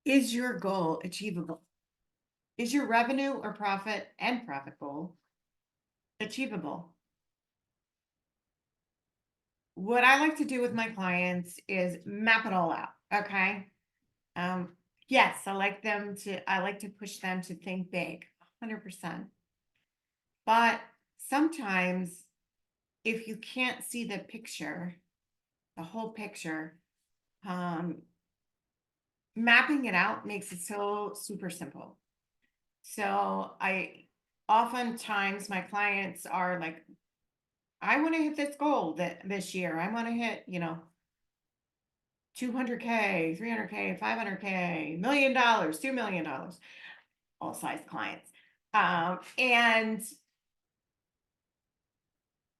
Is your goal achievable? Is your revenue or profit and profit goal achievable? What I like to do with my clients is map it all out. Okay. Um, yes, I like to push them to think big, 100%. But sometimes if you can't see the picture, the whole picture, um, mapping it out makes it so super simple. So oftentimes my clients are like, I want to hit this goal this year. I want to hit, 200K, 300K, 500K, $1 million, $2 million, all size clients. And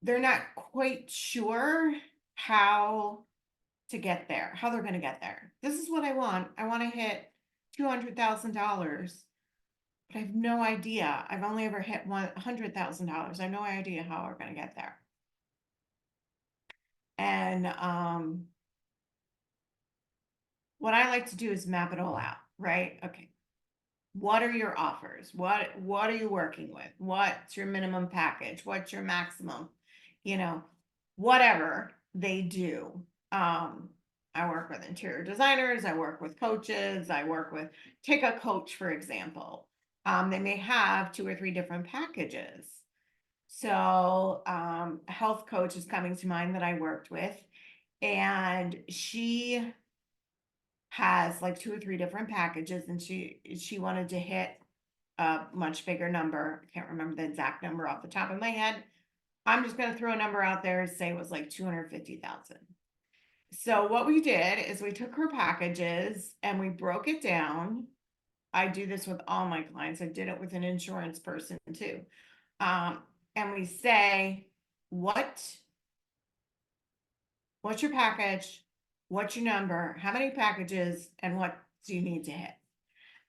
they're not quite sure how to get there, how they're going to get there. This is what I want. I want to hit $200,000, but I have no idea. I've only ever hit $100,000. I have no idea how we're going to get there. And what I like to do is map it all out, right? Okay. What are your offers? What are you working with? What's your minimum package? What's your maximum? You know, whatever they do. I work with interior designers, I work with coaches, take a coach, for example. They may have 2 or 3 different packages. So, a health coach is coming to mind that I worked with, and she has like 2 or 3 different packages, and she wanted to hit a much bigger number. I can't remember the exact number off the top of my head. I'm just going to throw a number out there and say it was like 250,000. So what we did is we took her packages and we broke it down. I do this with all my clients. I did it with an insurance person too. Um, and we say, what's your package? What's your number? How many packages? And what do you need to hit?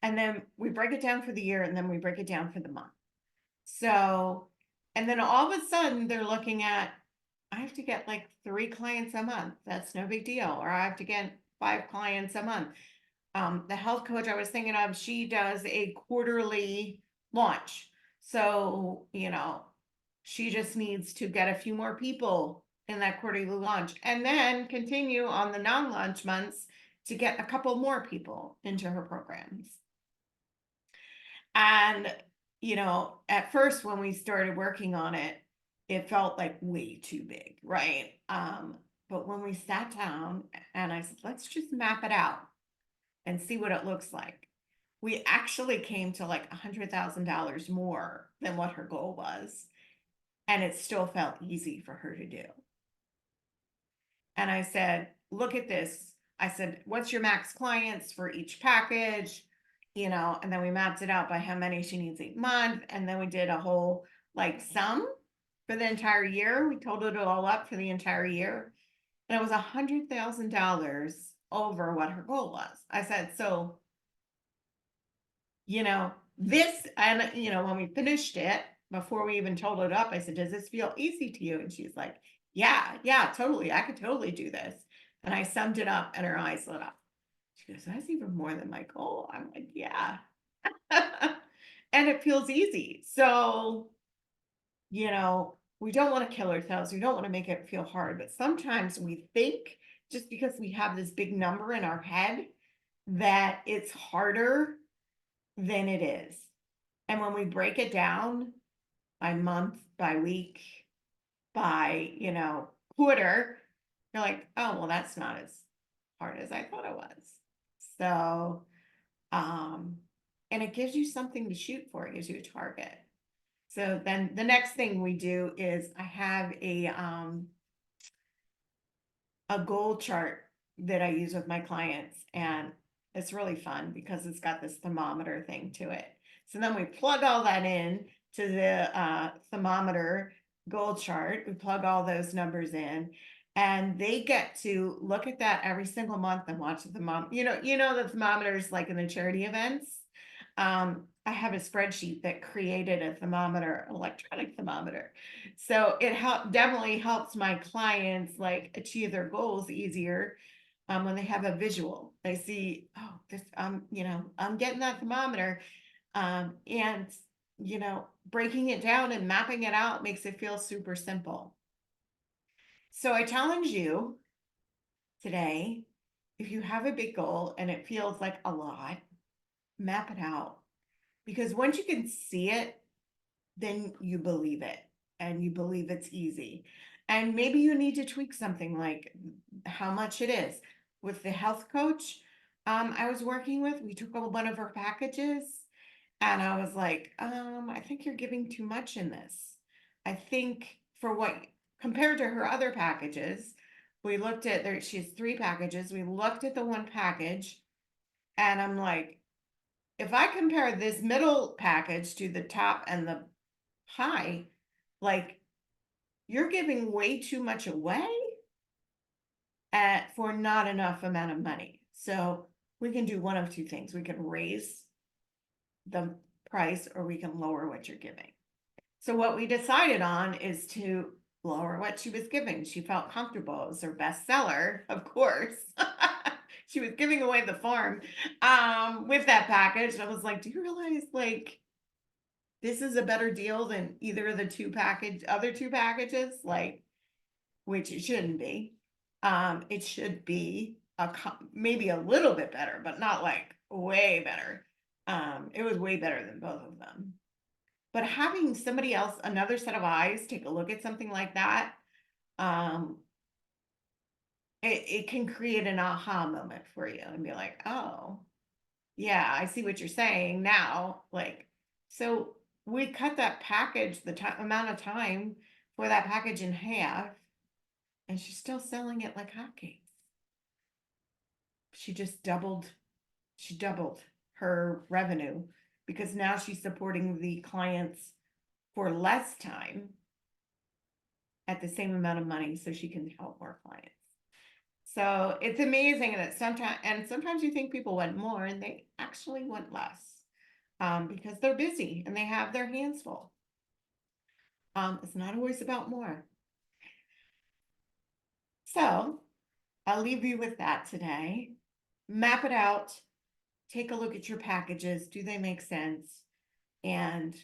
And then we break it down for the year, and then we break it down for the month. So, and then all of a sudden they're looking at, I have to get like 3 clients a month. That's no big deal. Or I have to get 5 clients a month. The health coach I was thinking of, she does a quarterly launch. So, she just needs to get a few more people in that quarterly launch and then continue on the non-launch months to get a couple more people into her programs. And, at first when we started working on it, it felt like way too big, right? But when we sat down and I said, let's just map it out and see what it looks like, we actually came to like $100,000 more than what her goal was. And it still felt easy for her to do. And I said, look at this. I said, what's your max clients for each package? And then we mapped it out by how many she needs each month. And then we did a whole like sum for the entire year. We totaled it all up for the entire year. And it was $100,000 over what her goal was. I said, so, this, and, when we finished it, before we even totaled it up, I said, does this feel easy to you? And she's like, yeah, totally. I could totally do this. And I summed it up and her eyes lit up. She goes, that's even more than my goal. I'm like, yeah. And it feels easy. So, we don't want to kill ourselves. We don't want to make it feel hard. But sometimes we think just because we have this big number in our head that it's harder than it is. And when we break it down by month, by week, by, quarter, you're like, oh, well, that's not as hard as I thought it was. So, and it gives you something to shoot for. It gives you a target. So then the next thing we do is I have a goal chart that I use with my clients, and it's really fun because it's got this thermometer thing to it. So then we plug all that in to the thermometer goal chart. We plug all those numbers in, and they get to look at that every single month and watch the thermometer. The thermometers like in the charity events. I have a spreadsheet that created a thermometer, electronic thermometer. So it definitely helps my clients like achieve their goals easier. when they have a visual, they see, oh, this, I'm getting that thermometer. And, breaking it down and mapping it out makes it feel super simple. So I challenge you today, if you have a big goal and it feels like a lot, map it out. Because once you can see it, then you believe it and you believe it's easy. And maybe you need to tweak something like how much it is. With the health coach I was working with, we took one of her packages and I was like, I think you're giving too much in this. I think for what compared to her other packages, we looked at there, she has 3 packages. We looked at the one package and I'm like, if I compare this middle package to the top and the high, like you're giving way too much away for not enough amount of money. So we can do one of 2 things. We can raise the price or we can lower what you're giving. So what we decided on is to lower what she was giving. She felt comfortable. It was her bestseller, of course. She was giving away the farm with that package. And I was like, do you realize like this is a better deal than either of the other 2 packages? Like, which it shouldn't be. It should be maybe a little bit better, but not like way better. It was way better than both of them. But having somebody else, another set of eyes, take a look at something like that, um, it can create an aha moment for you and be like, oh, yeah, I see what you're saying now. Like, so we cut that package, the amount of time for that package in half, and she's still selling it like hotcakes. She just doubled her revenue because now she's supporting the clients for less time at the same amount of money so she can help more clients. So it's amazing that sometimes you think people want more and they actually want less because they're busy and they have their hands full. It's not always about more. So I'll leave you with that today. Map it out. Take a look at your packages. Do they make sense? And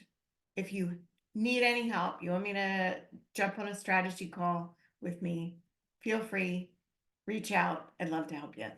if you need any help, you want me to jump on a strategy call with me, feel free, reach out. I'd love to help you.